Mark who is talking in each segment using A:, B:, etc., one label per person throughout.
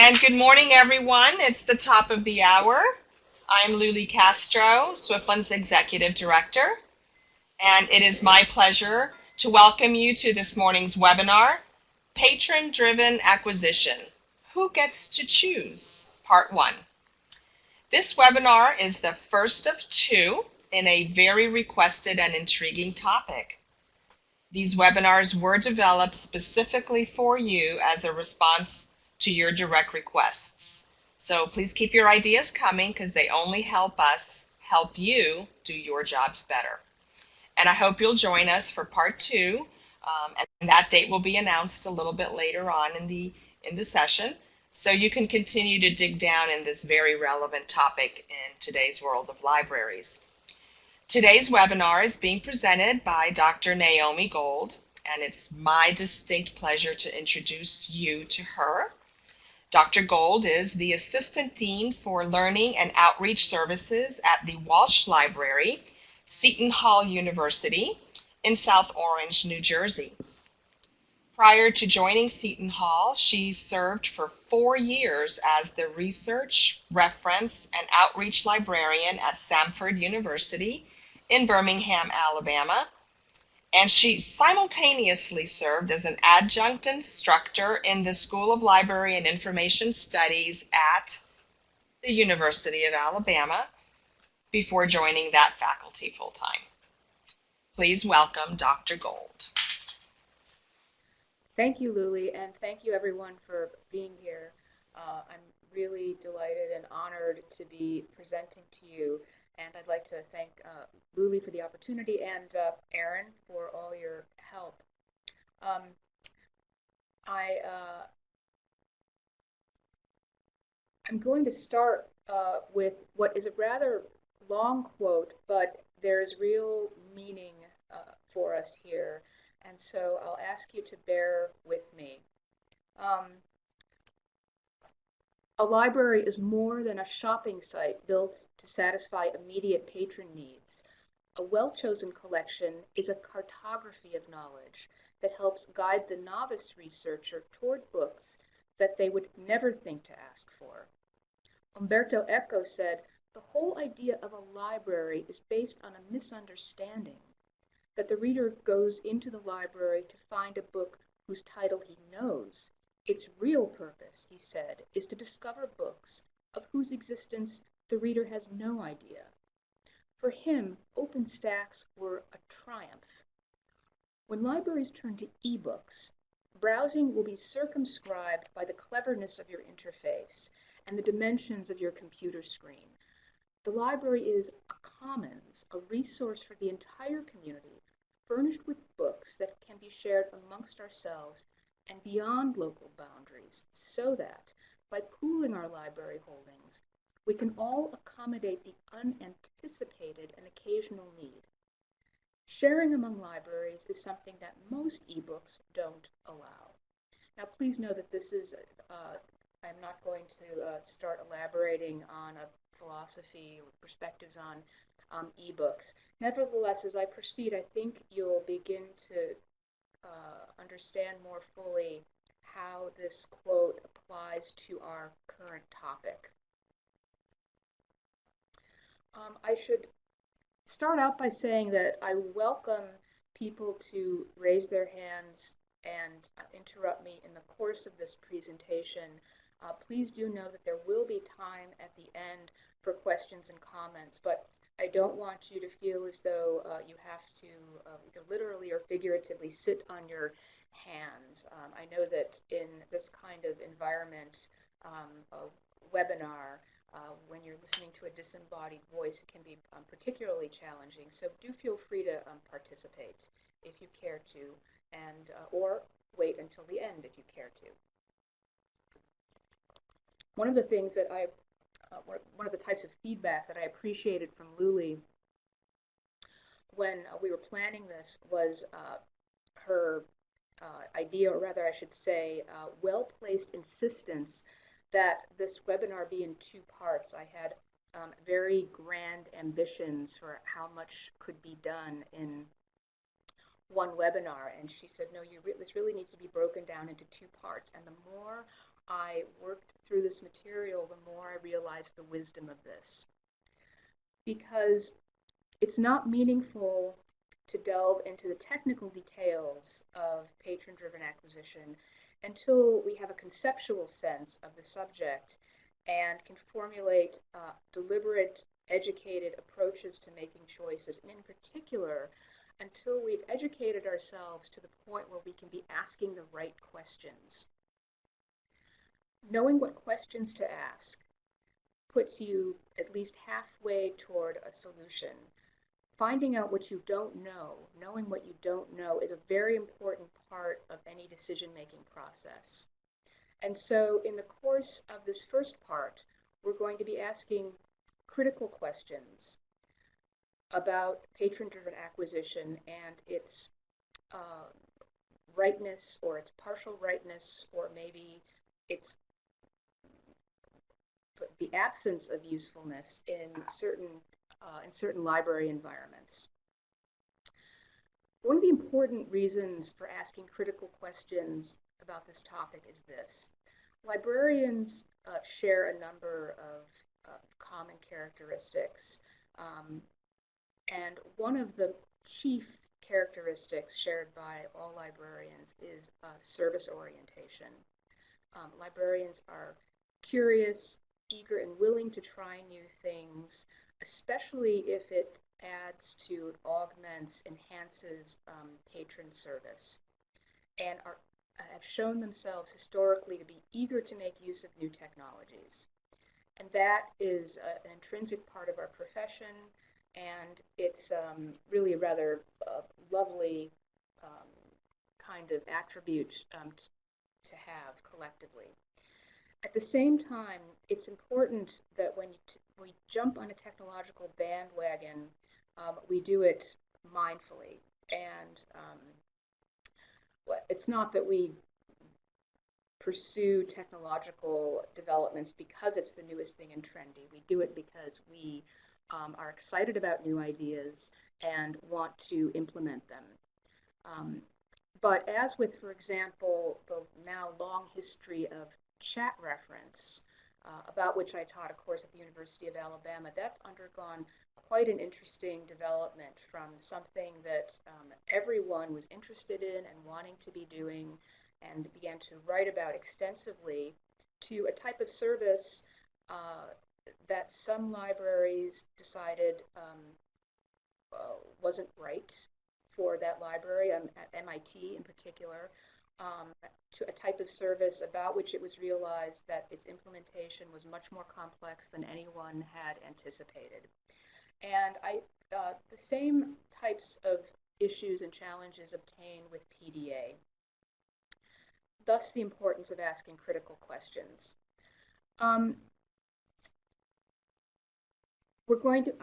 A: And good morning, everyone. It's the top of the hour. I'm Luli Castro, Swiftland's Executive Director, and it is my pleasure to welcome you to this morning's webinar, Patron-Driven Acquisition, Who Gets to Choose? Part 1. This webinar is the first of two in a very requested and intriguing topic. These webinars were developed specifically for you as a response to your direct requests. So please keep your ideas coming because they only help us help you do your jobs better. And I hope you'll join us for part 2, and that date will be announced a little bit later on in the session, so you can continue to dig down in this very relevant topic in today's world of libraries. Today's webinar is being presented by Dr. Naomi Gold, and it's my distinct pleasure to introduce you to her. Dr. Gold is the Assistant Dean for Learning and Outreach Services at the Walsh Library, Seton Hall University in South Orange, New Jersey. Prior to joining Seton Hall, she served for 4 years as the Research, Reference, and Outreach Librarian at Samford University in Birmingham, Alabama. And she simultaneously served as an adjunct instructor in the School of Library and Information Studies at the University of Alabama before joining that faculty full-time. Please welcome Dr. Gold.
B: Thank you, Luli, and thank you everyone for being here. I'm really delighted and honored to be presenting to you. And I'd like to thank Luli for the opportunity and Aaron for all your help. I'm going to start with what is a rather long quote, but there's real meaning for us here. And so I'll ask you to bear with me. A library is more than a shopping site built to satisfy immediate patron needs. A well-chosen collection is a cartography of knowledge that helps guide the novice researcher toward books that they would never think to ask for. Umberto Eco said, "The whole idea of a library is based on a misunderstanding, that the reader goes into the library to find a book whose title he knows. Its real purpose," he said, "is to discover books of whose existence the reader has no idea." For him, OpenStax were a triumph. When libraries turn to ebooks, browsing will be circumscribed by the cleverness of your interface and the dimensions of your computer screen. The library is a commons, a resource for the entire community, furnished with books that can be shared amongst ourselves and beyond local boundaries, so that, by pooling our library holdings, we can all accommodate the unanticipated and occasional need. Sharing among libraries is something that most ebooks don't allow. Now, please know that this is, I'm not going to start elaborating on a philosophy or perspectives on ebooks. Nevertheless, as I proceed, I think you'll begin to understand more fully how this quote applies to our current topic. I should start out by saying that I welcome people to raise their hands and interrupt me in the course of this presentation. Please do know that there will be time at the end for questions and comments, but I don't want you to feel as though you have to either literally or figuratively sit on your hands. I know that in this kind of environment, a webinar, when you're listening to a disembodied voice, it can be particularly challenging. So do feel free to participate if you care to, and or wait until the end if you care to. One of the things that one of the types of feedback that I appreciated from Luli when we were planning this was her idea, or rather I should say, well-placed insistence that this webinar be in 2 parts. I had very grand ambitions for how much could be done in one webinar, and she said, no, this really needs to be broken down into 2 parts, and the more I worked through this material, the more I realized the wisdom of this. Because it's not meaningful to delve into the technical details of patron-driven acquisition until we have a conceptual sense of the subject and can formulate deliberate, educated approaches to making choices, and in particular, until we've educated ourselves to the point where we can be asking the right questions. Knowing what questions to ask puts you at least halfway toward a solution. Finding out what you don't know, knowing what you don't know, is a very important part of any decision-making process. And so in the course of this first part, we're going to be asking critical questions about patron-driven acquisition and its rightness, or its partial rightness, or maybe its the absence of usefulness in certain library environments. One of the important reasons for asking critical questions about this topic is this. Librarians share a number of common characteristics, and one of the chief characteristics shared by all librarians is service orientation. Librarians are curious, eager, and willing to try new things, especially if it adds to, augments, enhances patron service, and have shown themselves historically to be eager to make use of new technologies. And that is an intrinsic part of our profession, and it's really a rather lovely kind of attribute to have collectively. At the same time, it's important that when we jump on a technological bandwagon, we do it mindfully. And it's not that we pursue technological developments because it's the newest thing and trendy. We do it because we are excited about new ideas and want to implement them. But as with, for example, the now long history of chat reference, about which I taught a course at the University of Alabama, that's undergone quite an interesting development from something that everyone was interested in and wanting to be doing and began to write about extensively, to a type of service that some libraries decided wasn't right for that library, at MIT in particular, to a type of service about which it was realized that its implementation was much more complex than anyone had anticipated. And the same types of issues and challenges obtain with PDA. Thus, the importance of asking critical questions. I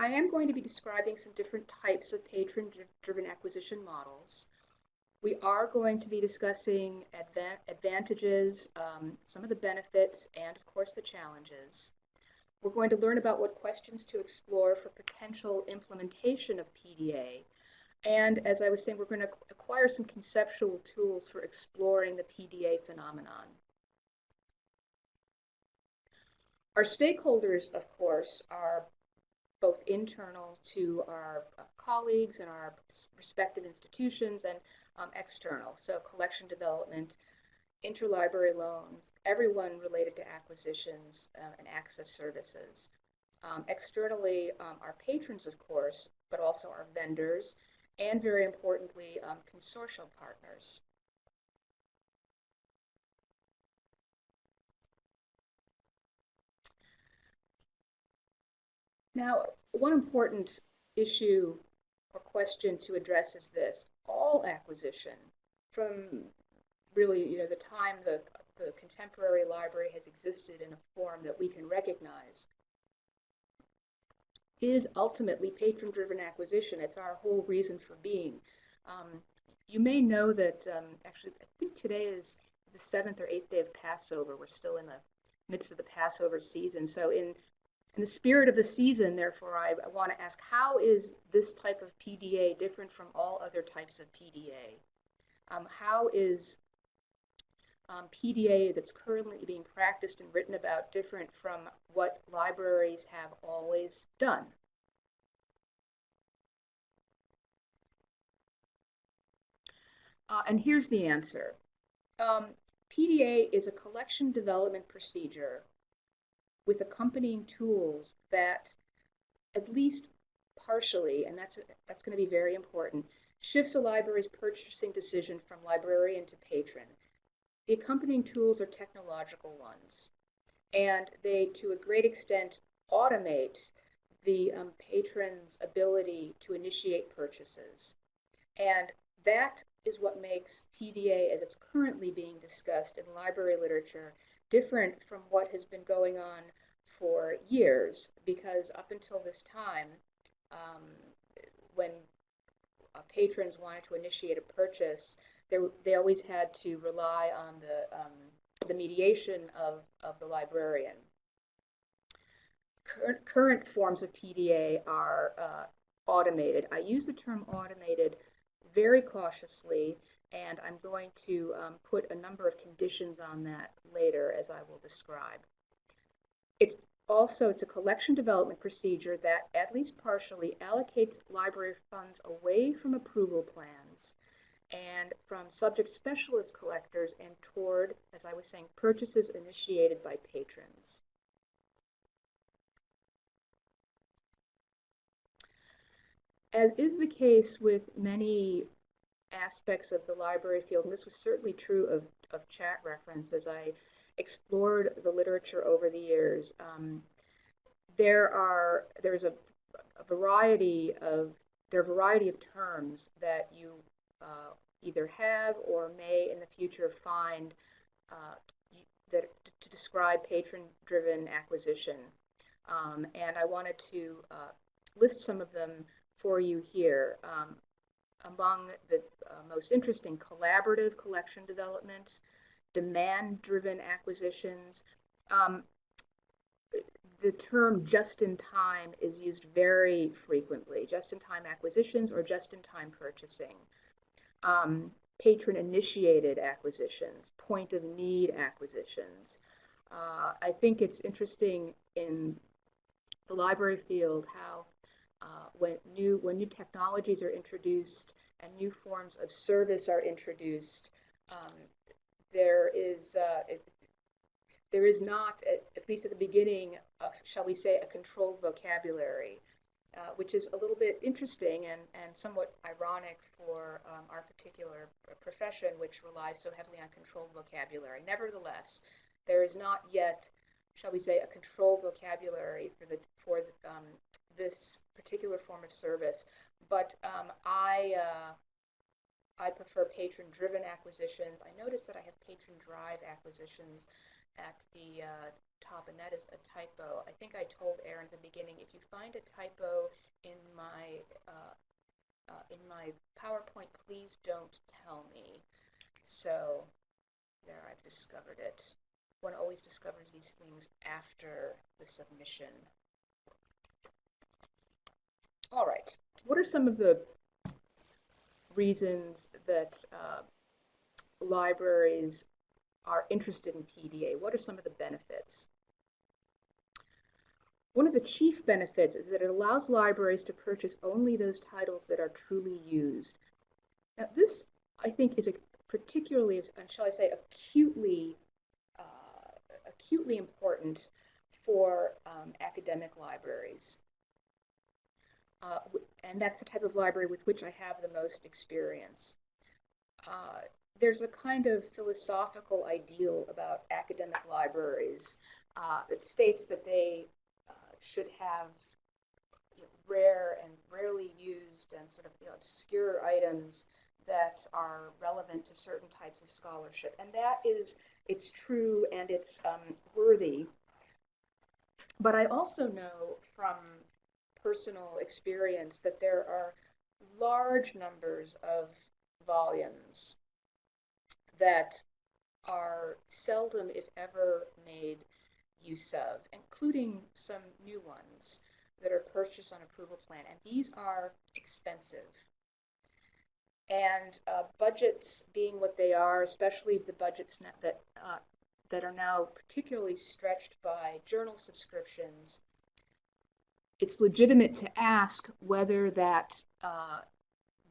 B: am going to be describing some different types of patron-driven acquisition models. We are going to be discussing advantages, some of the benefits, and of course the challenges. We're going to learn about what questions to explore for potential implementation of PDA. And as I was saying, we're going to acquire some conceptual tools for exploring the PDA phenomenon. Our stakeholders, of course, are both internal to our colleagues and our respective institutions, and external, so collection development, interlibrary loans, everyone related to acquisitions and access services. Externally, our patrons, of course, but also our vendors, and very importantly, consortial partners. Now, one important issue or question to address is this. All acquisition, from really the time the contemporary library has existed in a form that we can recognize, is ultimately patron-driven acquisition. It's our whole reason for being. You may know that actually, I think today is the 7th or 8th day of Passover. We're still in the midst of the Passover season. So in the spirit of the season, therefore, I want to ask, how is this type of PDA different from all other types of PDA? How is PDA, as it's currently being practiced and written about, different from what libraries have always done? And here's the answer. PDA is a collection development procedure with accompanying tools that, at least partially, and that's going to be very important, shifts a library's purchasing decision from librarian to patron. The accompanying tools are technological ones, and they, to a great extent, automate the patron's ability to initiate purchases. And that is what makes PDA, as it's currently being discussed in library literature, different from what has been going on for years, because up until this time, when patrons wanted to initiate a purchase, they always had to rely on the mediation of the librarian. Current forms of PDA are automated. I use the term automated very cautiously, and I'm going to put a number of conditions on that later, as I will describe. It's a collection development procedure that, at least partially, allocates library funds away from approval plans and from subject specialist collectors and toward, as I was saying, purchases initiated by patrons. As is the case with many aspects of the library field, and this was certainly true of chat reference as I explored the literature over the years, there's a variety of terms that you either have or may in the future find that to describe patron-driven acquisition, and I wanted to list some of them for you here. Among the most interesting: collaborative collection development, demand-driven acquisitions. The term just-in-time is used very frequently, just-in-time acquisitions or just-in-time purchasing. Patron-initiated acquisitions, point-of-need acquisitions. I think it's interesting in the library field how when new technologies are introduced and new forms of service are introduced, there is not, at least at the beginning, shall we say, a controlled vocabulary, which is a little bit interesting and somewhat ironic for our particular profession, which relies so heavily on controlled vocabulary. Nevertheless, there is not yet, shall we say, a controlled vocabulary for this particular form of service, but I prefer patron-driven acquisitions. I noticed that I have Patron-Drive acquisitions at the top, and that is a typo. I think I told Aaron at the beginning, if you find a typo in my PowerPoint, please don't tell me. So there, I've discovered it. One always discovers these things after the submission. All right, what are some of the reasons that libraries are interested in PDA? What are some of the benefits? One of the chief benefits is that it allows libraries to purchase only those titles that are truly used. Now, this, I think, is a particularly, and shall I say, acutely important for academic libraries. And that's the type of library with which I have the most experience. There's a kind of philosophical ideal about academic libraries that states that they should have rare and rarely used and sort of obscure items that are relevant to certain types of scholarship. And that is, it's true and it's worthy. But I also know from personal experience that there are large numbers of volumes that are seldom, if ever, made use of, including some new ones that are purchased on approval plan, and these are expensive. And budgets being what they are, especially the budgets that are now particularly stretched by journal subscriptions, it's legitimate to ask whether that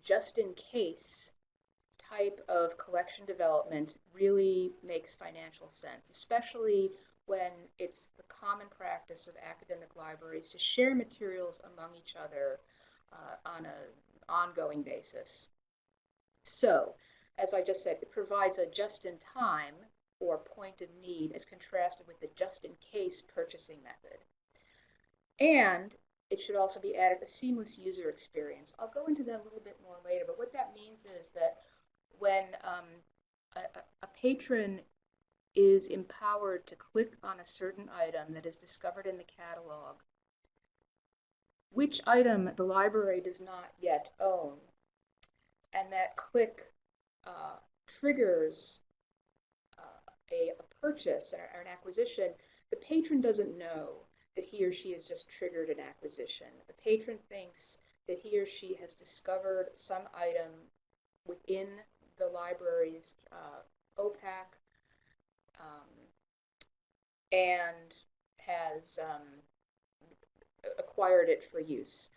B: just in case type of collection development really makes financial sense, especially when it's the common practice of academic libraries to share materials among each other on an ongoing basis. So, as I just said, it provides a just-in-time or point of need as contrasted with the just-in-case purchasing method. And it should also be added a seamless user experience. I'll go into that a little bit more later, but what that means is that when a patron is empowered to click on a certain item that is discovered in the catalog, which item the library does not yet own, and that click triggers a purchase or an acquisition, the patron doesn't know that he or she has just triggered an acquisition. The patron thinks that he or she has discovered some item within the library's OPAC and has acquired it for use.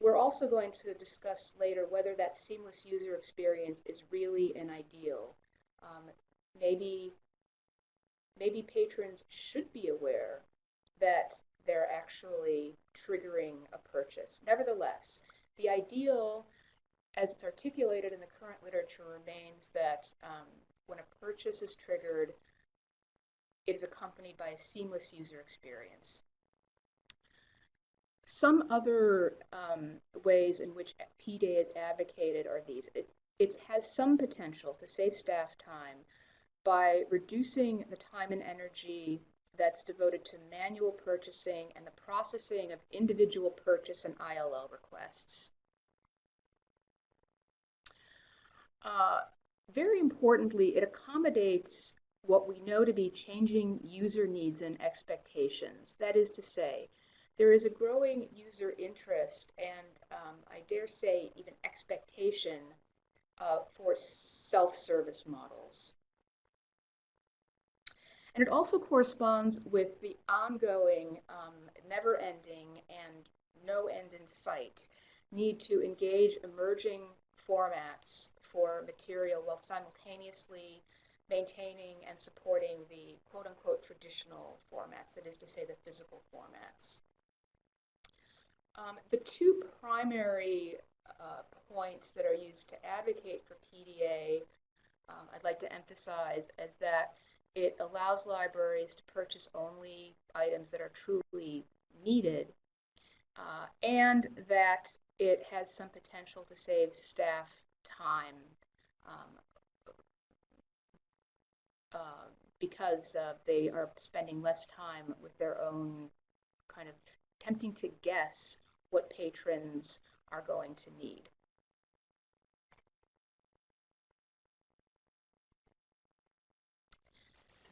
B: We're also going to discuss later whether that seamless user experience is really an ideal. Maybe patrons should be aware that they're actually triggering a purchase. Nevertheless, the ideal, as it's articulated in the current literature, remains that when a purchase is triggered, it is accompanied by a seamless user experience. Some other ways in which PDA is advocated are these. It has some potential to save staff time by reducing the time and energy that's devoted to manual purchasing and the processing of individual purchase and ILL requests. Very importantly, it accommodates what we know to be changing user needs and expectations. That is to say, there is a growing user interest and I dare say even expectation for self-service models. And it also corresponds with the ongoing, never-ending and no end in sight need to engage emerging formats for material while simultaneously maintaining and supporting the quote-unquote traditional formats, that is to say the physical formats. The two primary points that are used to advocate for PDA, I'd like to emphasize, is that it allows libraries to purchase only items that are truly needed, and that it has some potential to save staff time because they are spending less time with their own kind of attempting to guess what patrons are going to need.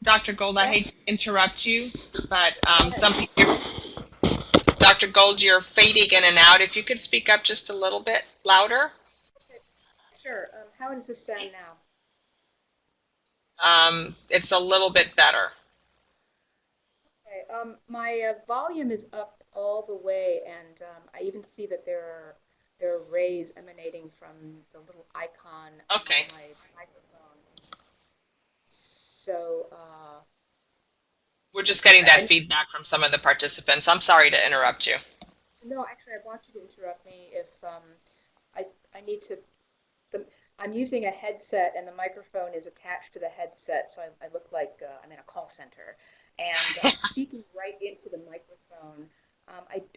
A: Dr. Gold, I hate to interrupt you, but Dr. Gold, you're fading in and out. If you could speak up just a little bit louder.
B: Okay. Sure. How does this sound now?
A: It's a little bit better.
B: Okay. My volume is up all the way, and I even see that there are rays emanating from the little icon on my microphone. So
A: we're just getting that feedback from some of the participants. I'm sorry to interrupt you.
B: No, actually, I want you to interrupt me if I need to. I'm using a headset, and the microphone is attached to the headset, so I look like I'm in a call center, and I'm speaking right into the microphone.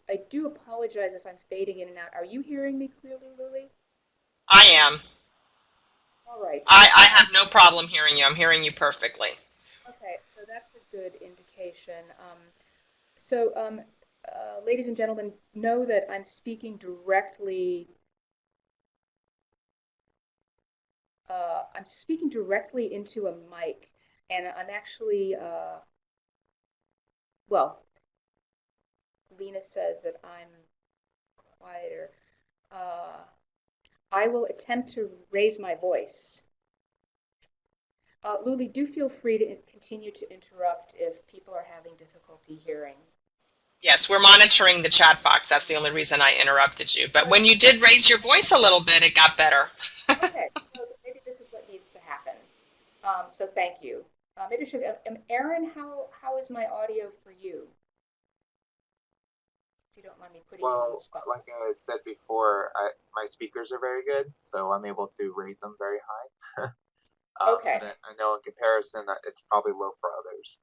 B: I do apologize if I'm fading in and out. Are you hearing me clearly, Lily?
A: I am.
B: All right.
A: I have no problem hearing you. I'm hearing you perfectly.
B: Okay, so that's a good indication. Ladies and gentlemen, know that I'm speaking directly. I'm speaking directly into a mic, and I'm actually. Well, Lena says that I'm quieter. I will attempt to raise my voice. Luli, do feel free to continue to interrupt if people are having difficulty hearing.
A: Yes, we're monitoring the chat box. That's the only reason I interrupted you. But when you did raise your voice a little bit, it got better.
B: Okay, so maybe this is what needs to happen. So thank you. Maybe should, Aaron, how is my audio for you? If you don't mind me putting you on the spot.
C: Like I had said before, my speakers are very good, so I'm able to raise them very high.
B: Okay.
C: But I know in comparison, it's probably low for others.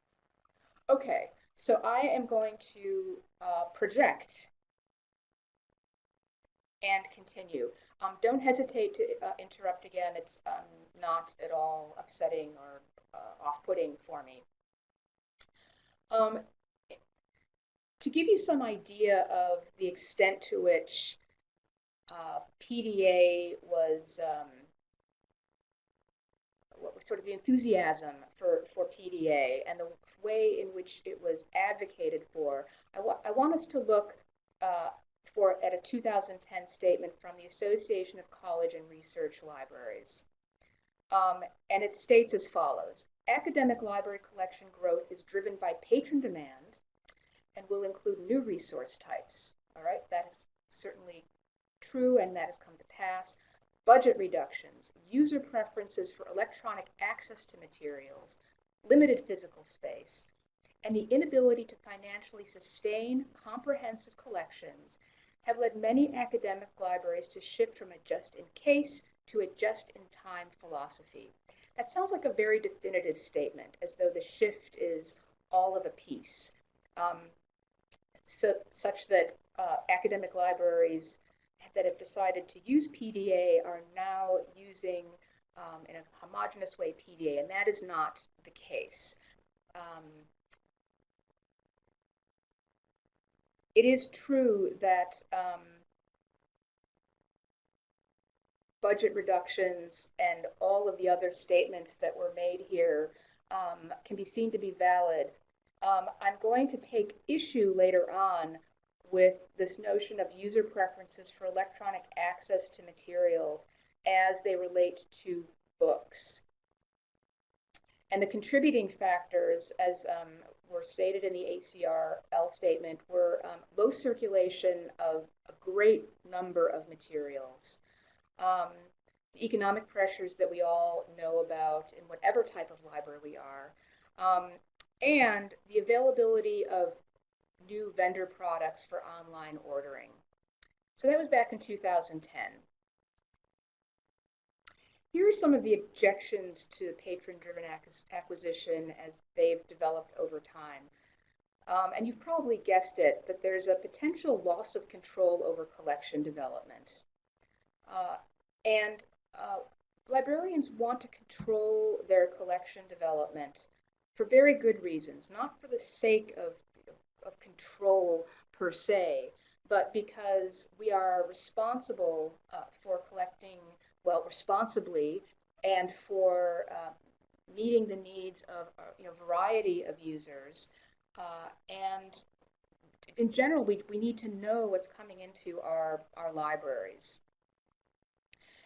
B: Okay, so I am going to project and continue. Don't hesitate to interrupt again. It's not at all upsetting or off-putting for me. To give you some idea of the extent to which PDA was sort of the enthusiasm for PDA and the way in which it was advocated for, I want us to look at a 2010 statement from the Association of College and Research Libraries. And it states as follows: academic library collection growth is driven by patron demand and will include new resource types. All right, that is certainly true, and that has come to pass. Budget reductions, user preferences for electronic access to materials, limited physical space, and the inability to financially sustain comprehensive collections have led many academic libraries to shift from a just-in-case to a just-in-time philosophy. That sounds like a very definitive statement, as though the shift is all of a piece, such that academic libraries that have decided to use PDA are now using, in a homogeneous way, PDA, and that is not the case. It is true that budget reductions and all of the other statements that were made here can be seen to be valid. I'm going to take issue later on with this notion of user preferences for electronic access to materials as they relate to books. And the contributing factors, as were stated in the ACRL statement, were low circulation of a great number of materials, the economic pressures that we all know about in whatever type of library we are, and the availability of new vendor products for online ordering. So that was back in 2010. Here are some of the objections to patron-driven acquisition as they've developed over time. And you've probably guessed it, that there's a potential loss of control over collection development. And librarians want to control their collection development for very good reasons, not for the sake of control per se, but because we are responsible for collecting, well, responsibly, and for meeting the needs of a variety of users. And in general, we need to know what's coming into our libraries.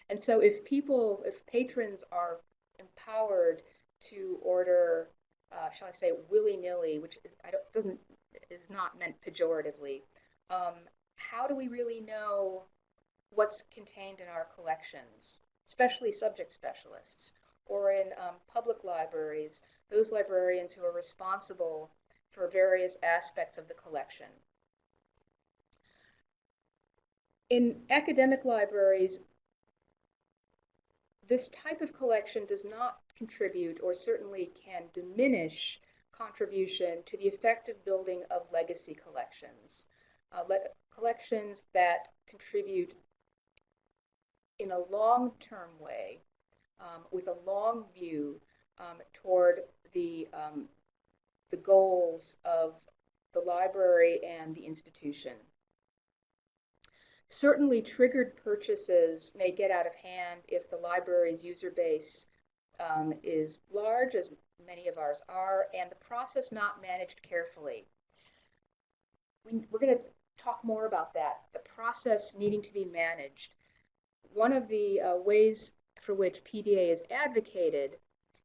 B: And so if patrons are empowered to order, shall I say, willy-nilly, which is not meant pejoratively, how do we really know what's contained in our collections, especially subject specialists, or in public libraries, those librarians who are responsible for various aspects of the collection? In academic libraries, this type of collection does not contribute, or certainly can diminish, contribution to the effective building of legacy collections, collections that contribute in a long-term way, with a long view toward the goals of the library and the institution. Certainly, triggered purchases may get out of hand if the library's user base is large, as many of ours are, and the process not managed carefully. We're going to talk more about that, the process needing to be managed. one of the ways for which PDA is advocated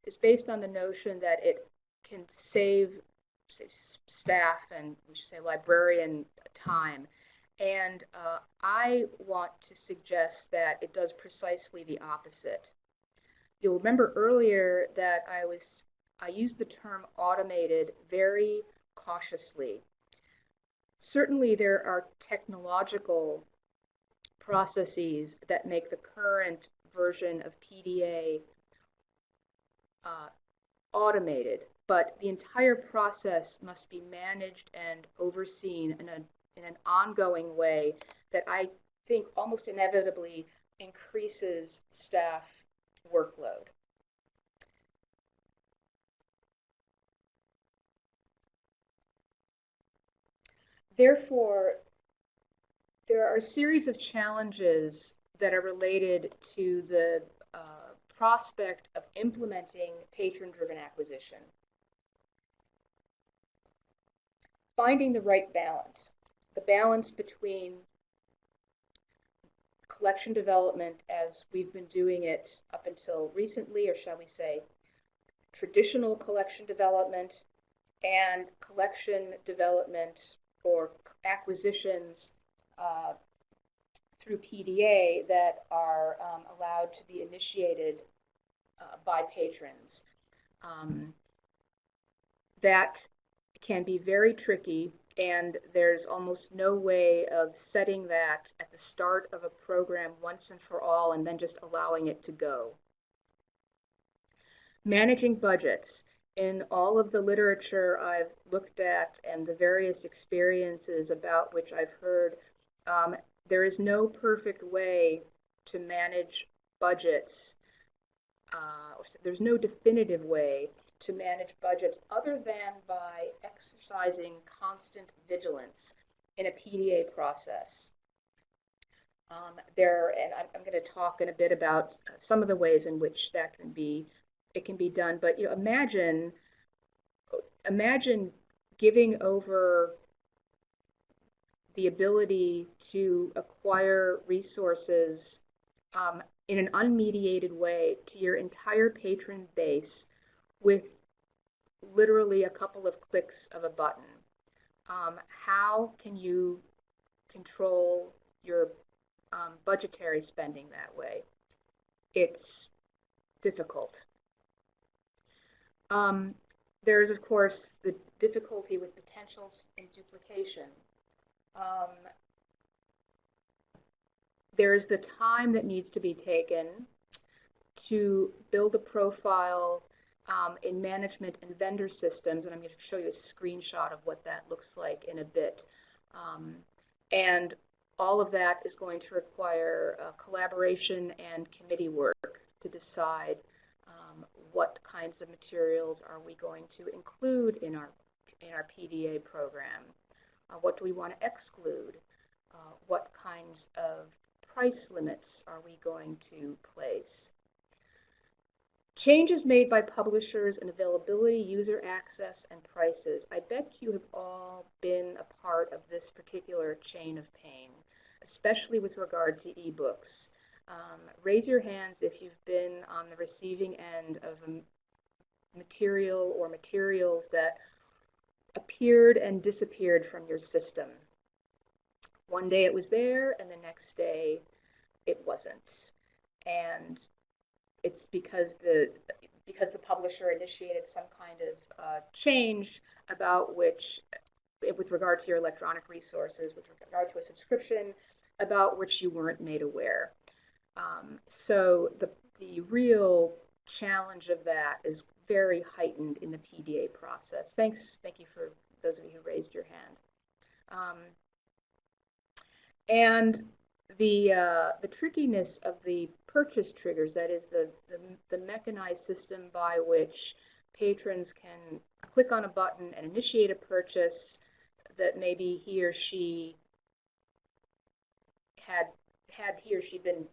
B: is based on the notion that it can save, say, staff and we should say librarian time. And I want to suggest that it does precisely the opposite. You'll remember earlier that I used the term automated very cautiously. Certainly there are technological processes that make the current version of PDA automated, but the entire process must be managed and overseen in an ongoing way that I think almost inevitably increases staff workload. Therefore, there are a series of challenges that are related to the prospect of implementing patron-driven acquisition. Finding the right balance, the balance between collection development as we've been doing it up until recently, or shall we say traditional collection development, and collection development or acquisitions through PDA that are allowed to be initiated by patrons. That can be very tricky, and there's almost no way of setting that at the start of a program once and for all and then just allowing it to go. Managing budgets. In all of the literature I've looked at and the various experiences about which I've heard, there is no perfect way to manage budgets. There's no definitive way to manage budgets other than by exercising constant vigilance in a PDA process. And I'm going to talk in a bit about some of the ways in which that can be done. But imagine giving over the ability to acquire resources in an unmediated way to your entire patron base with literally a couple of clicks of a button. How can you control your budgetary spending that way? It's difficult. There's, of course, the difficulty with potentials in duplication. There's the time that needs to be taken to build a profile in management and vendor systems, and I'm going to show you a screenshot of what that looks like in a bit. And all of that is going to require collaboration and committee work to decide what kinds of materials are we going to include in our PDA program. What do we want to exclude? What kinds of price limits are we going to place? Changes made by publishers in availability, user access, and prices. I bet you have all been a part of this particular chain of pain, especially with regard to ebooks. Raise your hands if you've been on the receiving end of a material or materials that appeared and disappeared from your system. One day it was there, and the next day it wasn't. And it's because the publisher initiated some kind of change about which, with regard to your electronic resources, with regard to a subscription, about which you weren't made aware. So the real challenge of that is very heightened in the PDA process. Thank you for those of you who raised your hand. And the trickiness of the purchase triggers, that is the mechanized system by which patrons can click on a button and initiate a purchase that maybe he or she had he or she been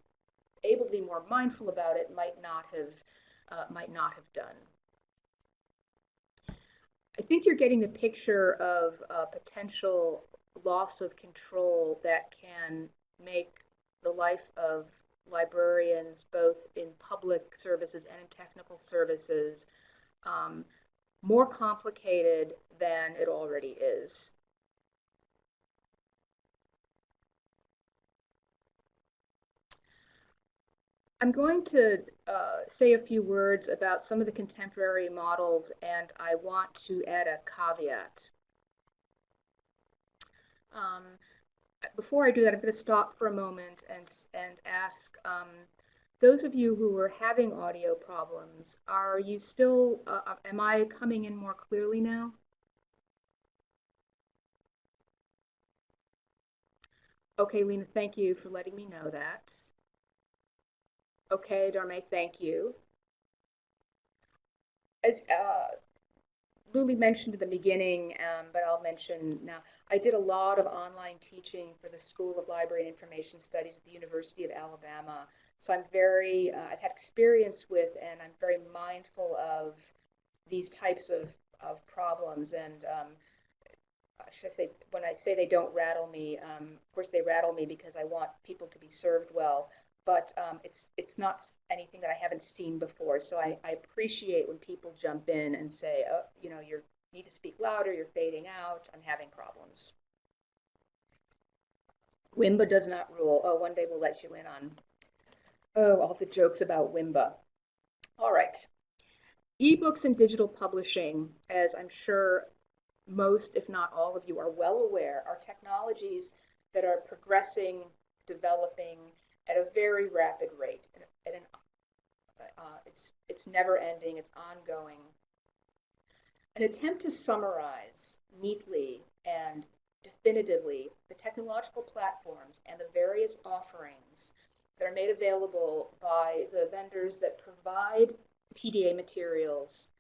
B: able to be more mindful about it, might not have done. I think you're getting the picture of potential loss of control that can make the life of librarians, both in public services and in technical services, more complicated than it already is. I'm going to say a few words about some of the contemporary models, and I want to add a caveat. Before I do that, I'm going to stop for a moment and ask those of you who are having audio problems, are you still, am I coming in more clearly now? Okay, Lena, thank you for letting me know that. Okay, Dharme, thank you. As Luli mentioned at the beginning, but I'll mention now, I did a lot of online teaching for the School of Library and Information Studies at the University of Alabama. So I'm very, I've had experience with, and I'm very mindful of these types of problems. And should I say, when I say they don't rattle me, of course they rattle me because I want people to be served well, but it's not anything that I haven't seen before. So I appreciate when people jump in and say, oh, you know, you need to speak louder, you're fading out, I'm having problems. Wimba does not rule. Oh, one day we'll let you in on, oh, all the jokes about Wimba. All right. Ebooks and digital publishing, as I'm sure most, if not all of you are well aware, are technologies that are progressing, developing at a very rapid rate. It's never ending, it's ongoing. An attempt to summarize neatly and definitively the technological platforms and the various offerings that are made available by the vendors that provide PDA materials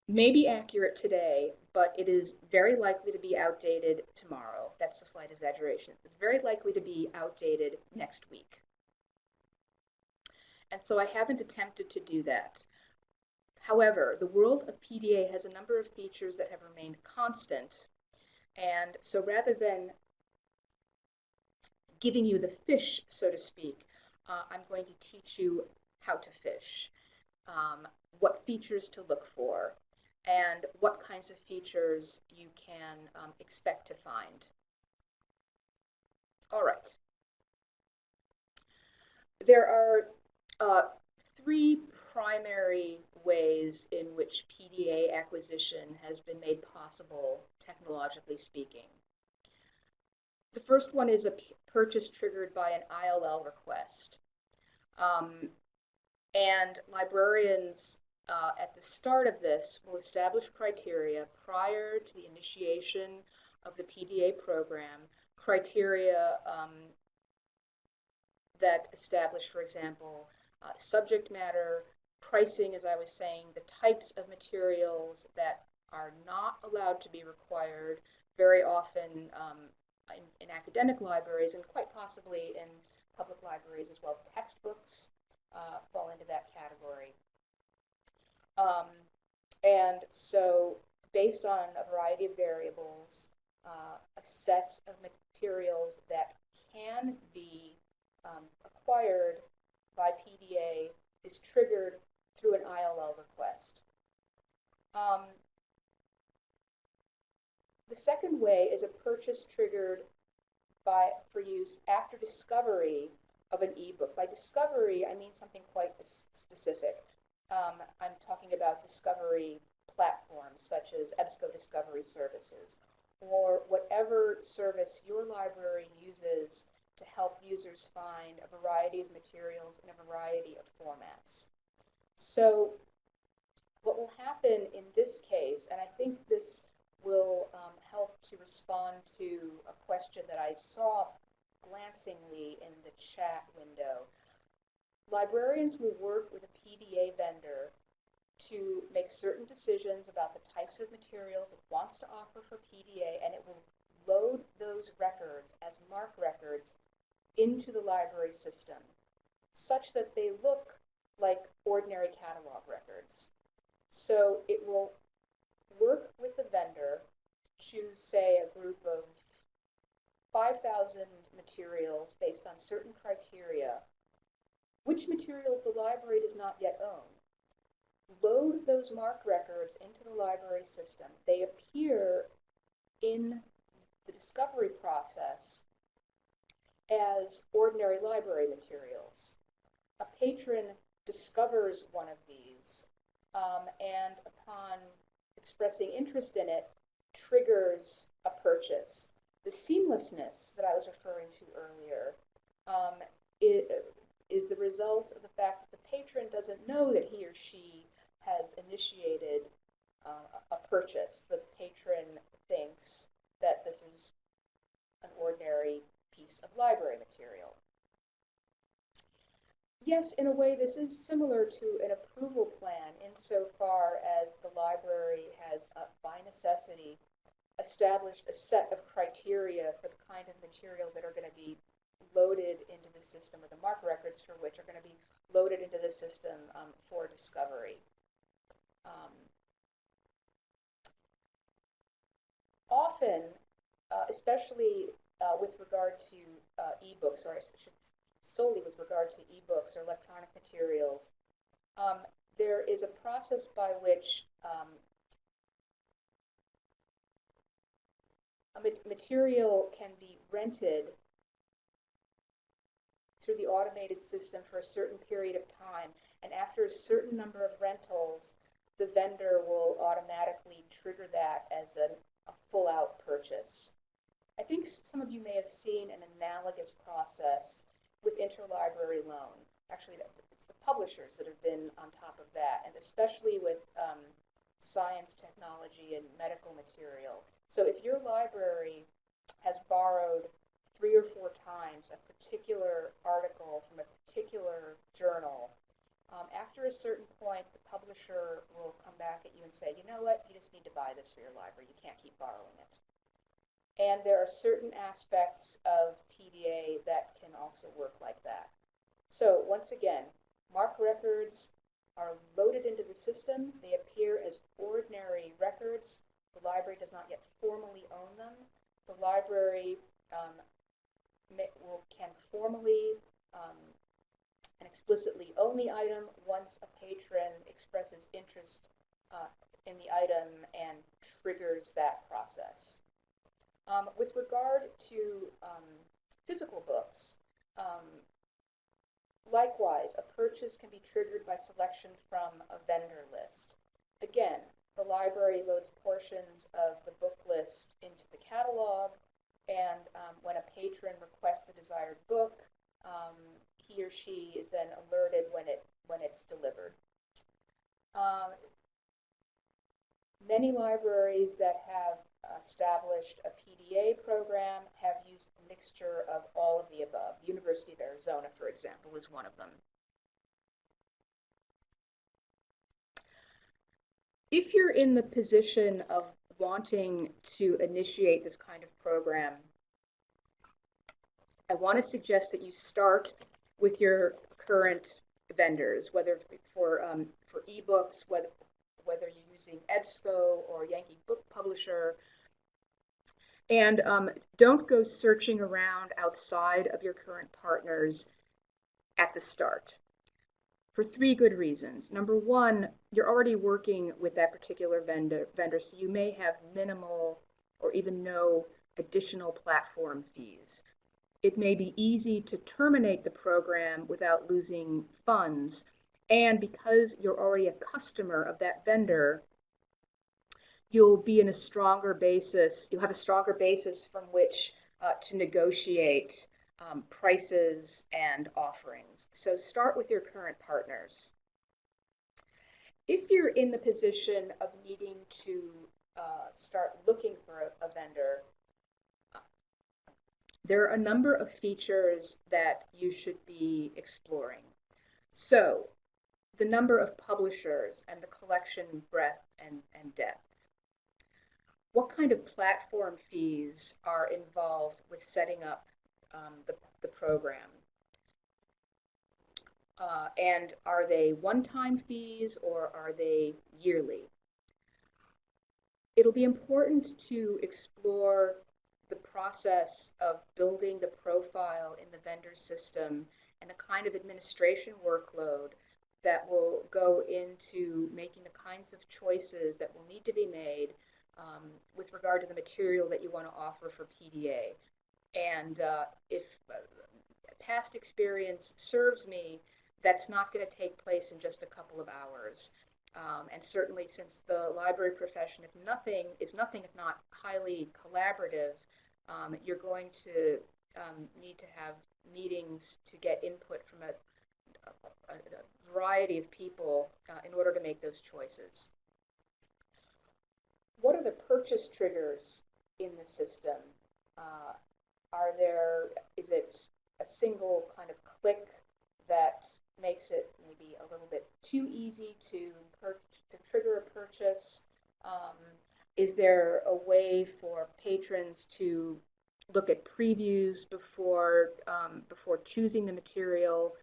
B: may be accurate today, but it is very likely to be outdated tomorrow. That's a slight exaggeration. It's very likely to be outdated next week. And so I haven't attempted to do that. However, the world of PDA has a number of features that have remained constant. And so rather than giving you the fish, so to speak, I'm going to teach you how to fish, what features to look for, and what kinds of features you can expect to find. All right. There are three primary ways in which PDA acquisition has been made possible, technologically speaking. The first one is a purchase triggered by an ILL request. And librarians at the start of this will establish criteria prior to the initiation of the PDA program, criteria that establish, for example, subject matter, pricing, as I was saying, the types of materials that are not allowed to be required, very often in academic libraries and quite possibly in public libraries as well. Textbooks fall into that category. And so based on a variety of variables, a set of materials that can be acquired by PDA is triggered through an ILL request. The second way is a purchase triggered for use after discovery of an ebook. By discovery, I mean something quite specific. I'm talking about discovery platforms such as EBSCO Discovery Services, or whatever service your library uses to help users find a variety of materials in a variety of formats. So what will happen in this case, and I think this will help to respond to a question that I saw glancingly in the chat window. Librarians will work with a PDA vendor to make certain decisions about the types of materials it wants to offer for PDA, and it will load those records as MARC records into the library system, such that they look like ordinary catalog records. So it will work with the vendor, choose, say, a group of 5,000 materials based on certain criteria, which materials the library does not yet own. Load those MARC records into the library system. They appear in the discovery process as ordinary library materials. A patron discovers one of these and upon expressing interest in it, triggers a purchase. The seamlessness that I was referring to earlier is the result of the fact that the patron doesn't know that he or she has initiated a purchase. The patron thinks that this is an ordinary piece of library material. Yes, in a way, this is similar to an approval plan insofar as the library has, by necessity, established a set of criteria for the kind of material that are going to be loaded into the system, or the MARC records for which are going to be loaded into the system for discovery. Often, especially with regard to ebooks, or I should solely with regard to ebooks or electronic materials, there is a process by which a material can be rented through the automated system for a certain period of time, and after a certain number of rentals, the vendor will automatically trigger that as a full-out purchase. I think some of you may have seen an analogous process with interlibrary loan. Actually, it's the publishers that have been on top of that, and especially with science, technology, and medical material. So if your library has borrowed 3 or 4 times a particular article from a particular journal, after a certain point, the publisher will come back at you and say, you know what, you just need to buy this for your library. You can't keep borrowing it. And there are certain aspects of PDA that can also work like that. So once again, MARC records are loaded into the system. They appear as ordinary records. The library does not yet formally own them. The library can formally and explicitly own the item once a patron expresses interest in the item and triggers that process. With regard to physical books, likewise, a purchase can be triggered by selection from a vendor list. Again, the library loads portions of the book list into the catalog, and when a patron requests the desired book, he or she is then alerted when it's delivered. Many libraries that have established a PDA program have used a mixture of all of the above. The University of Arizona, for example, is one of them. If you're in the position of wanting to initiate this kind of program, I want to suggest that you start with your current vendors, whether for ebooks, whether you're using EBSCO or Yankee Book Publisher, and don't go searching around outside of your current partners at the start, for 3 good reasons. Number one, you're already working with that particular vendor, so you may have minimal or even no additional platform fees. It may be easy to terminate the program without losing funds, and because you're already a customer of that vendor, you'll be in a stronger basis, you'll have a stronger basis from which to negotiate prices and offerings. So start with your current partners. If you're in the position of needing to start looking for a vendor, there are a number of features that you should be exploring. So the number of publishers and the collection breadth and depth. What kind of platform fees are involved with setting up the program? And are they one-time fees or are they yearly? It'll be important to explore the process of building the profile in the vendor system and the kind of administration workload that will go into making the kinds of choices that will need to be made with regard to the material that you want to offer for PDA. And if past experience serves me, that's not going to take place in just a couple of hours. And certainly, since the library profession, is nothing if not highly collaborative, you're going to need to have meetings to get input from a variety of people in order to make those choices. What are the purchase triggers in the system? Is it a single kind of click that makes it maybe a little bit too easy to trigger a purchase? Is there a way for patrons to look at previews before choosing the material?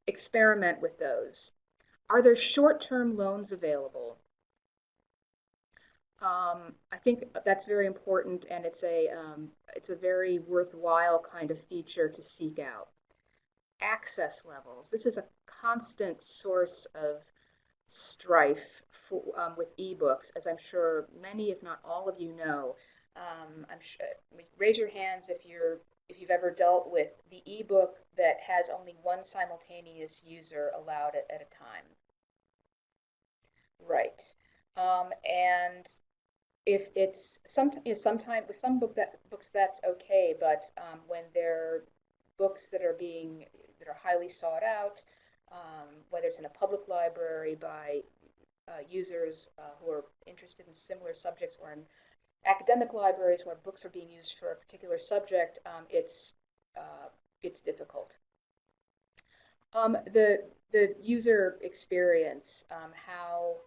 B: Experiment with those. Are there short-term loans available? I think that's very important, and it's a very worthwhile kind of feature to seek out. Access levels. This is a constant source of strife with ebooks, as I'm sure many, if not all of you know. I'm sure, raise your hands if you've ever dealt with the ebook that has only one simultaneous user allowed at a time. Right. And if it's sometimes with some books that's okay, but when they're books that are highly sought out, whether it's in a public library by users who are interested in similar subjects, or in academic libraries where books are being used for a particular subject, it's difficult. The user experience, how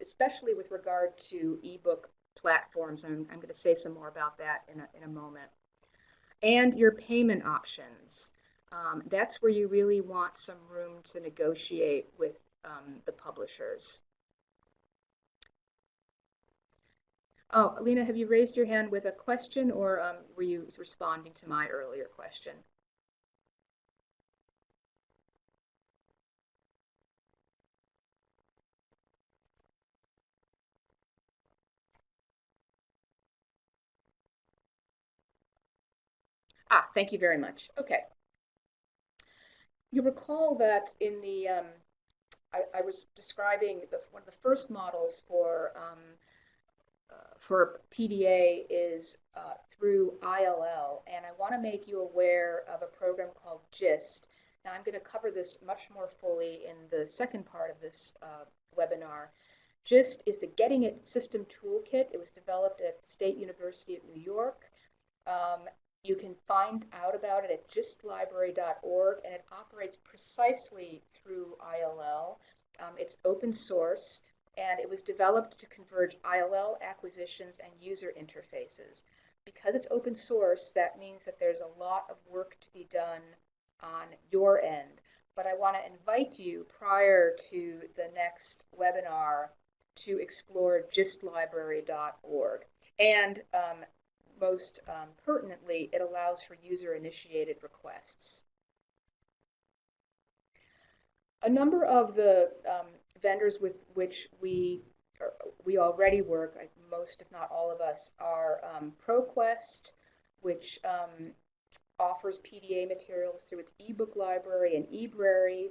B: especially with regard to ebook platforms, and I'm going to say some more about that in a moment, and your payment options. That's where you really want some room to negotiate with the publishers. Oh, Alina, have you raised your hand with a question, or were you responding to my earlier question? Ah, thank you very much. Okay. You recall that in the, I was describing one of the first models for PDA is through ILL, and I want to make you aware of a program called GIST. Now, I'm going to cover this much more fully in the second part of this webinar. GIST is the Getting It System Toolkit. It was developed at State University of New York. You can find out about it at gistlibrary.org, and it operates precisely through ILL. It's open source, and it was developed to converge ILL acquisitions and user interfaces. Because it's open source, that means that there's a lot of work to be done on your end. But I want to invite you, prior to the next webinar, to explore gistlibrary.org. And most pertinently, it allows for user-initiated requests. A number of the vendors with which we already work, most if not all of us, are ProQuest, which offers PDA materials through its ebook library and eBrary.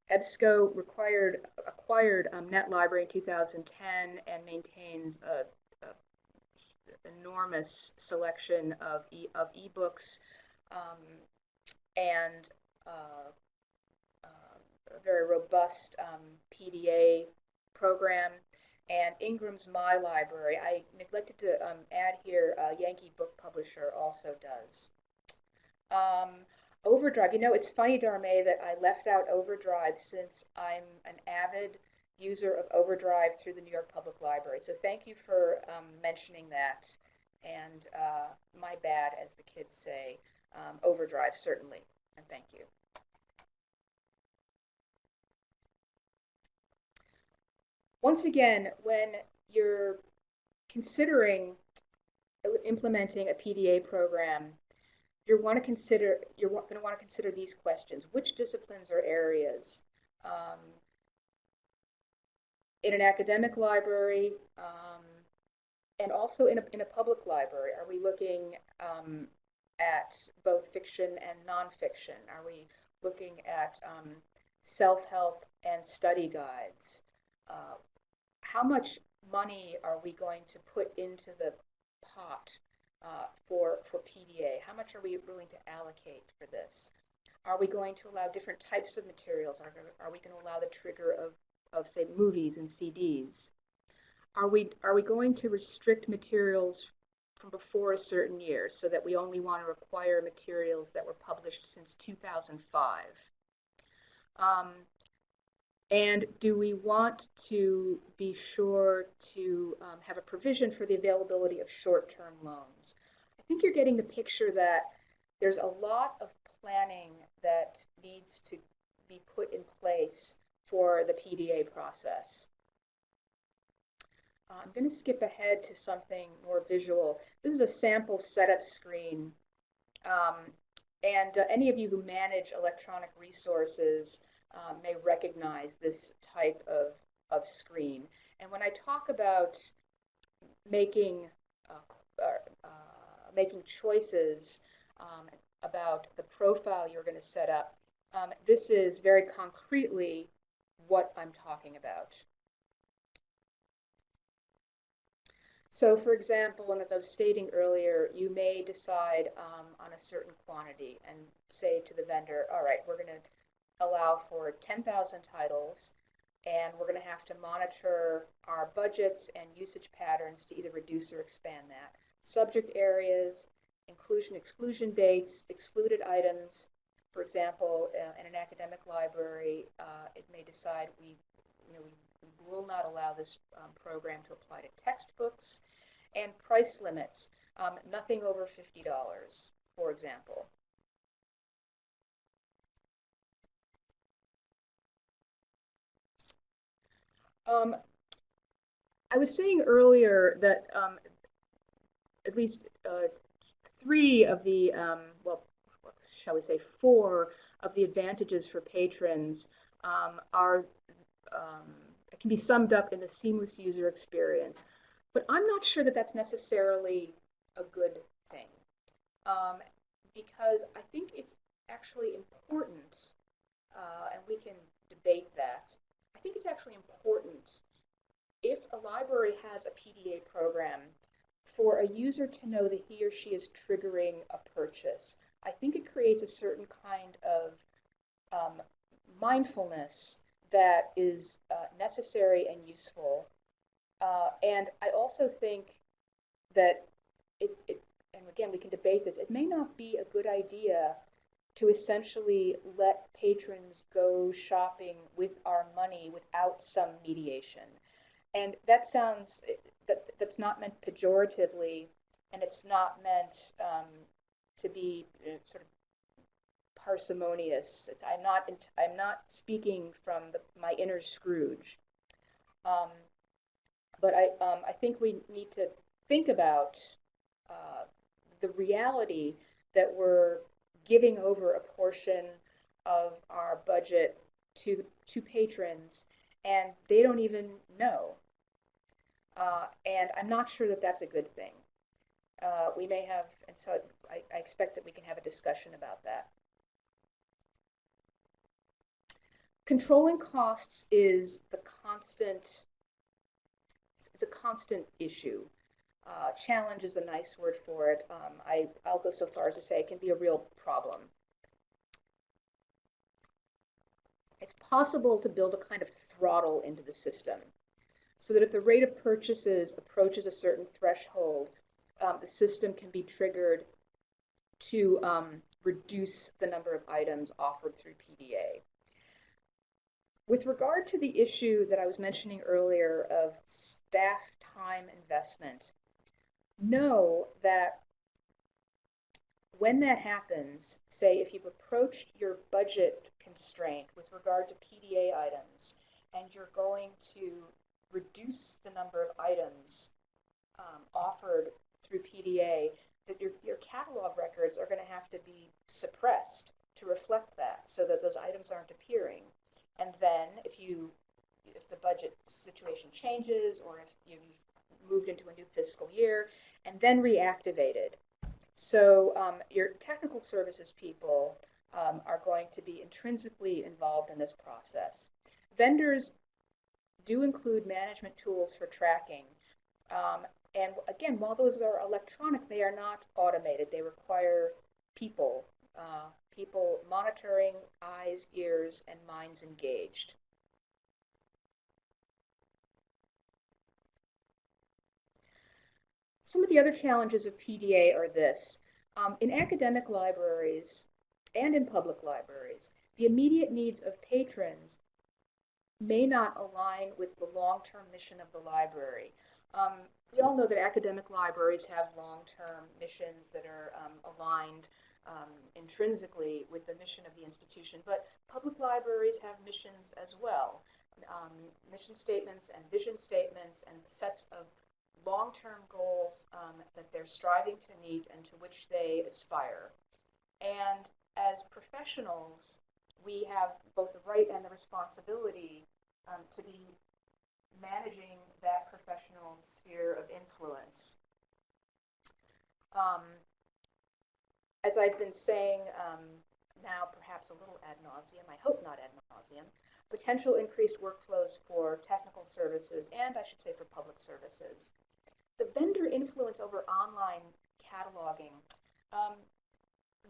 B: EBSCO acquired NetLibrary in 2010 and maintains an enormous selection of ebooks and a very robust PDA program. And Ingram's My Library, I neglected to add here, Yankee Book Publisher also does. Overdrive, it's funny, Dharme, that I left out Overdrive, since I'm an avid user of Overdrive through the New York Public Library. So thank you for mentioning that. And my bad, as the kids say. Overdrive, certainly, and thank you. Once again, when you're considering implementing a PDA program, you're going to want to consider these questions. Which disciplines or areas? In an academic library, and also in a public library, are we looking at both fiction and nonfiction? Are we looking at self-help and study guides? How much money are we going to put into the pot for PDA? How much are we willing to allocate for this? Are we going to allow different types of materials? Are we going to allow the trigger of say, movies and CDs? Are we going to restrict materials from before a certain year so that we only want to require materials that were published since 2005? And do we want to be sure to have a provision for the availability of short-term loans? I think you're getting the picture that there's a lot of planning that needs to be put in place for the PDA process. I'm going to skip ahead to something more visual. This is a sample setup screen. And any of you who manage electronic resources may recognize this type of screen. And when I talk about making choices about the profile you're going to set up, this is very concretely what I'm talking about. So for example, and as I was stating earlier, you may decide on a certain quantity and say to the vendor, all right, we're going to allow for 10,000 titles, and we're going to have to monitor our budgets and usage patterns to either reduce or expand that. Subject areas, inclusion, exclusion dates, excluded items. For example, in an academic library, it may decide we will not allow this program to apply to textbooks, and price limits, nothing over $50, for example. I was saying earlier that at least 3 of the, well, shall we say 4 of the advantages for patrons are can be summed up in the seamless user experience. But I'm not sure that that's necessarily a good thing, because I think it's actually important, and we can debate that. I think it's actually important if a library has a PDA program for a user to know that he or she is triggering a purchase. I think it creates a certain kind of mindfulness that is necessary and useful. And I also think that and again, we can debate this, it may not be a good idea to essentially let patrons go shopping with our money without some mediation. And that sounds, that's not meant pejoratively, and it's not meant to be sort of parsimonious. I'm not speaking from my inner Scrooge. But I think we need to think about the reality that we're giving over a portion of our budget to patrons, and they don't even know. And I'm not sure that that's a good thing. We may have, and so I expect that we can have a discussion about that. Controlling costs is a constant issue. Challenge is a nice word for it. I'll go so far as to say it can be a real problem. It's possible to build a kind of throttle into the system so that if the rate of purchases approaches a certain threshold, the system can be triggered to reduce the number of items offered through PDA. With regard to the issue that I was mentioning earlier of staff time investment, know that when that happens, say if you've approached your budget constraint with regard to PDA items and you're going to reduce the number of items offered through PDA, that your catalog records are going to have to be suppressed to reflect that so that those items aren't appearing. And then if the budget situation changes or if you've moved into a new fiscal year, and then reactivated. So your technical services people are going to be intrinsically involved in this process. Vendors do include management tools for tracking. And again, while those are electronic, they are not automated. They require people, people monitoring, eyes, ears, and minds engaged. Some of the other challenges of PDA are this. In academic libraries and in public libraries, the immediate needs of patrons may not align with the long-term mission of the library. We all know that academic libraries have long-term missions that are aligned intrinsically with the mission of the institution, but public libraries have missions as well. Mission statements and vision statements and sets of long-term goals that they're striving to meet and to which they aspire. And as professionals, we have both the right and the responsibility to be managing that professional sphere of influence. As I've been saying now, perhaps a little ad nauseum, I hope not ad nauseum, potential increased workflows for technical services and, I should say, for public services. The vendor influence over online cataloging.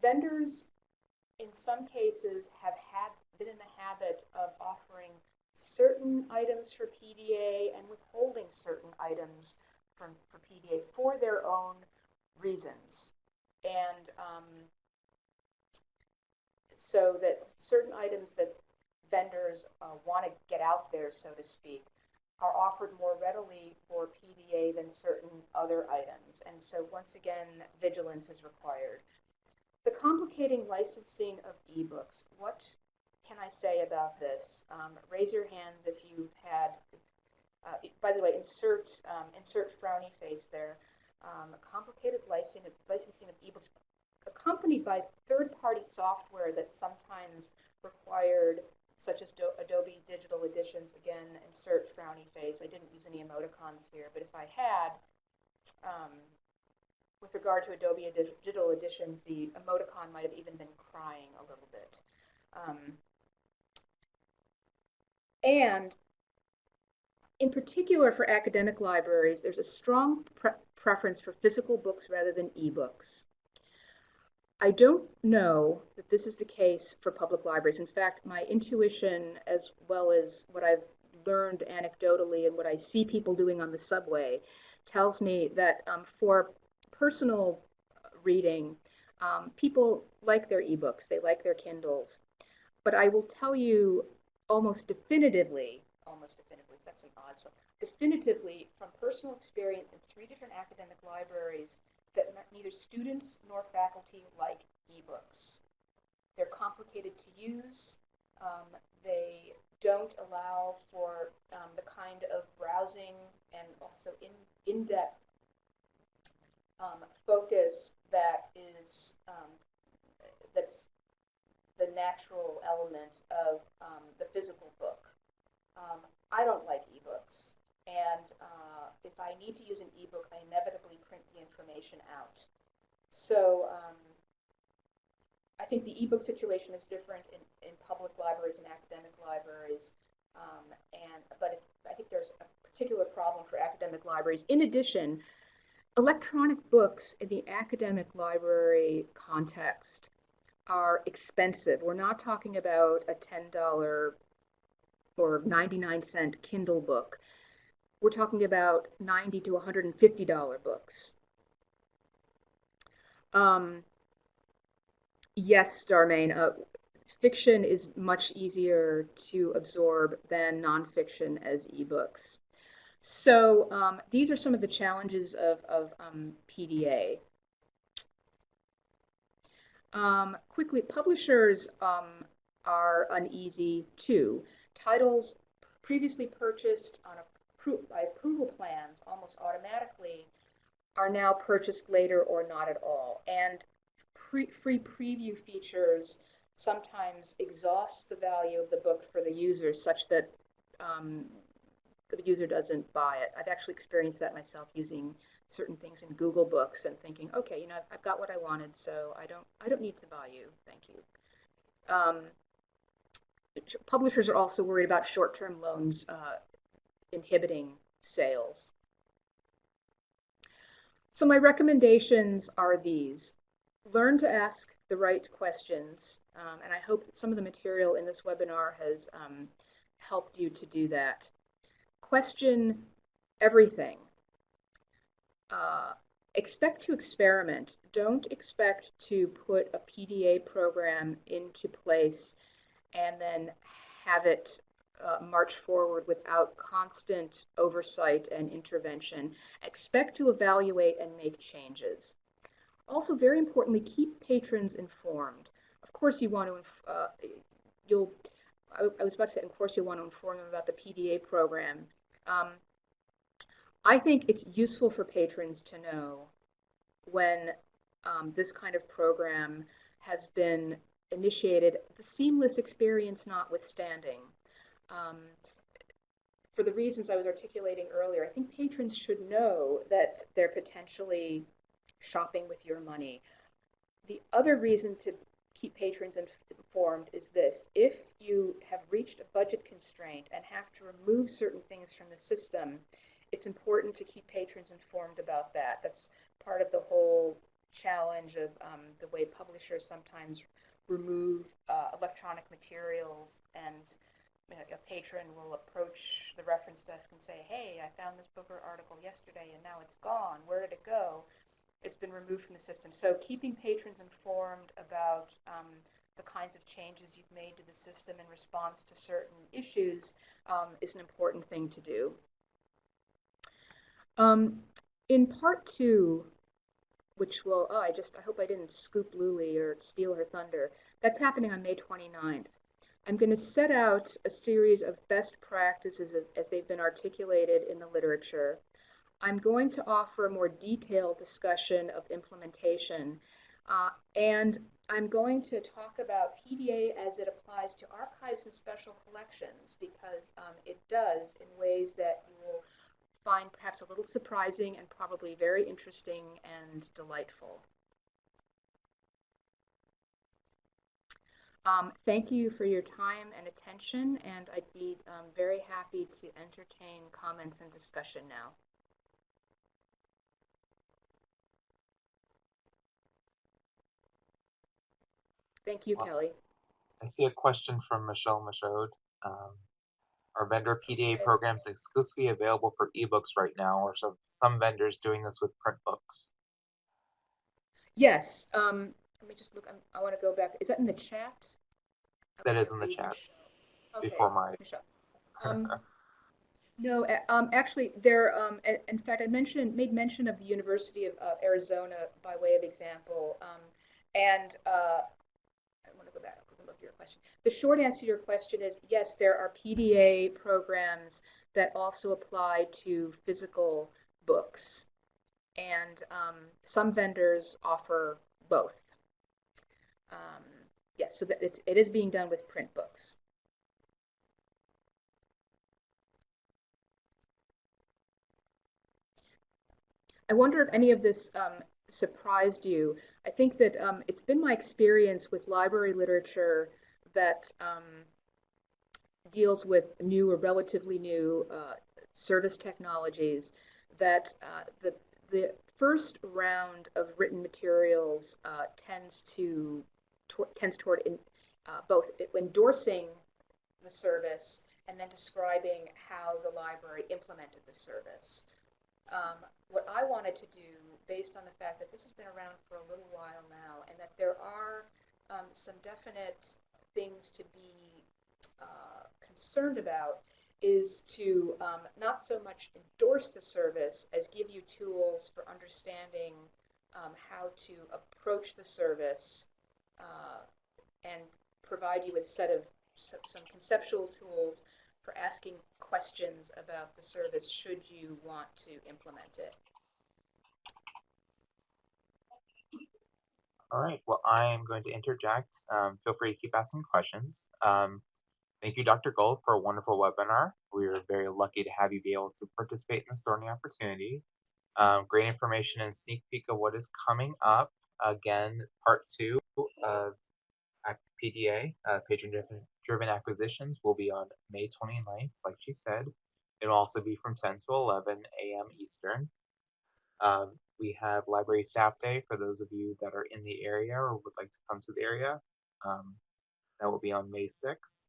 B: Vendors, in some cases, have been in the habit of offering certain items for PDA and withholding certain items for PDA for their own reasons. And so that certain items that vendors want to get out there, so to speak, are offered more readily for PDA than certain other items. And so once again, vigilance is required. The complicating licensing of ebooks. What can I say about this? Raise your hands if you've had, by the way, insert frowny face there. Complicated licensing of ebooks accompanied by third-party software that sometimes required, such as Adobe Digital Editions. Again, insert frowny face. I didn't use any emoticons here, but if I had, with regard to Adobe Digital Editions, the emoticon might have even been crying a little bit. And in particular for academic libraries, there's a strong preference for physical books rather than ebooks. I don't know that this is the case for public libraries. In fact, my intuition, as well as what I've learned anecdotally and what I see people doing on the subway, tells me that for personal reading, people like their ebooks, they like their Kindles. But I will tell you almost definitively, that's an odd one, definitively from personal experience in 3 different academic libraries, that neither students nor faculty like ebooks. They're complicated to use. They don't allow for the kind of browsing and also in-depth focus that is that's the natural element of the physical book. I don't like ebooks. And if I need to use an ebook, I inevitably print the information out. So I think the ebook situation is different in public libraries and academic libraries. But I think there's a particular problem for academic libraries. In addition, electronic books in the academic library context are expensive. We're not talking about a $10 or 99-cent Kindle book. We're talking about $90 to $150 books. Yes, Darmaine, fiction is much easier to absorb than nonfiction as ebooks. So these are some of the challenges of PDA. Quickly, publishers are uneasy too. Titles previously purchased by approval plans almost automatically are now purchased later or not at all. And free preview features sometimes exhaust the value of the book for the user such that the user doesn't buy it. I've actually experienced that myself using certain things in Google Books and thinking, okay, you know, I've got what I wanted, so I don't need to buy you. Thank you. Publishers are also worried about short-term loans inhibiting sales. So my recommendations are these. Learn to ask the right questions, and I hope that some of the material in this webinar has helped you to do that. Question everything. Expect to experiment. Don't expect to put a PDA program into place and then have it march forward without constant oversight and intervention. Expect to evaluate and make changes. Also, very importantly, keep patrons informed. Of course, you want to, I was about to say, of course, you'll want to inform them about the PDA program. I think it's useful for patrons to know when this kind of program has been initiated, the seamless experience notwithstanding. For the reasons I was articulating earlier, I think patrons should know that they're potentially shopping with your money. The other reason to keep patrons informed is this. If you have reached a budget constraint and have to remove certain things from the system, it's important to keep patrons informed about that. That's part of the whole challenge of the way publishers sometimes remove electronic materials, and a patron will approach the reference desk and say, hey, I found this book or article yesterday and now it's gone. Where did it go? It's been removed from the system. So keeping patrons informed about the kinds of changes you've made to the system in response to certain issues is an important thing to do. In part 2, which will, I hope I didn't scoop Luli or steal her thunder. That's happening on May 29th. I'm going to set out a series of best practices as they've been articulated in the literature. I'm going to offer a more detailed discussion of implementation, and I'm going to talk about PDA as it applies to archives and special collections, because it does in ways that you will find perhaps a little surprising and probably very interesting and delightful. Thank you for your time and attention, and I'd be very happy to entertain comments and discussion now. Thank you, Kelly.
C: I see a question from Michelle Michaud. Are vendor PDA programs exclusively available for ebooks right now, or some vendors doing this with print books?
B: Yes. Let me just look. I want to go back. Is that in the chat?
C: That is in the chat.
B: Okay.
C: Before my.
B: No, actually, there. In fact, I made mention of the University of Arizona by way of example, and I want to go back and look at your question. The short answer to your question is yes, there are PDA programs that also apply to physical books, and some vendors offer both. Yes, so that it is being done with print books. I wonder if any of this surprised you. I think that it's been my experience with library literature that deals with new or relatively new service technologies that the first round of written materials tends toward both endorsing the service and then describing how the library implemented the service. What I wanted to do, based on the fact that this has been around for a little while now, and that there are some definite things to be concerned about, is to not so much endorse the service as give you tools for understanding how to approach the service and provide you with some conceptual tools for asking questions about the service should you want to implement it.
C: All right, well, I am going to interject. Feel free to keep asking questions. Thank you, Dr. Gold, for a wonderful webinar. We are very lucky to have you be able to participate in this learning opportunity. Great information and sneak peek of what is coming up. Again, part 2 of PDA, Patron-Driven Acquisitions, will be on May 29th, like she said. It will also be from 10 to 11 a.m. Eastern. We have Library Staff Day for those of you that are in the area or would like to come to the area. That will be on May 6th.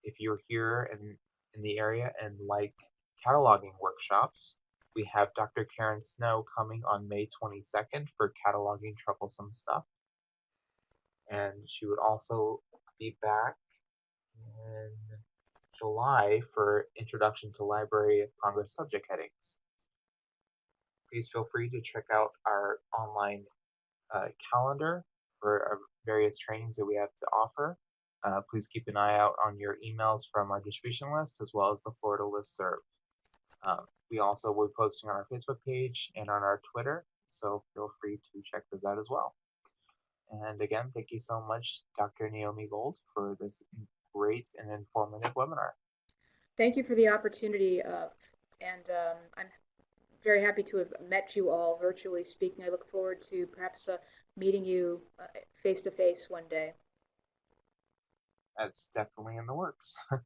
C: If you're here in the area and like cataloging workshops, we have Dr. Karen Snow coming on May 22nd for cataloging troublesome stuff. And she would also be back in July for Introduction to Library of Congress subject headings. Please feel free to check out our online calendar for our various trainings that we have to offer. Please keep an eye out on your emails from our distribution list as well as the Florida listserv. We also will be posting on our Facebook page and on our Twitter, so feel free to check those out as well. And again, thank you so much, Dr. Naomi Gold, for this great and informative webinar.
B: Thank you for the opportunity, and I'm very happy to have met you all virtually speaking. I look forward to perhaps meeting you face-to-face one day.
C: That's definitely in the works.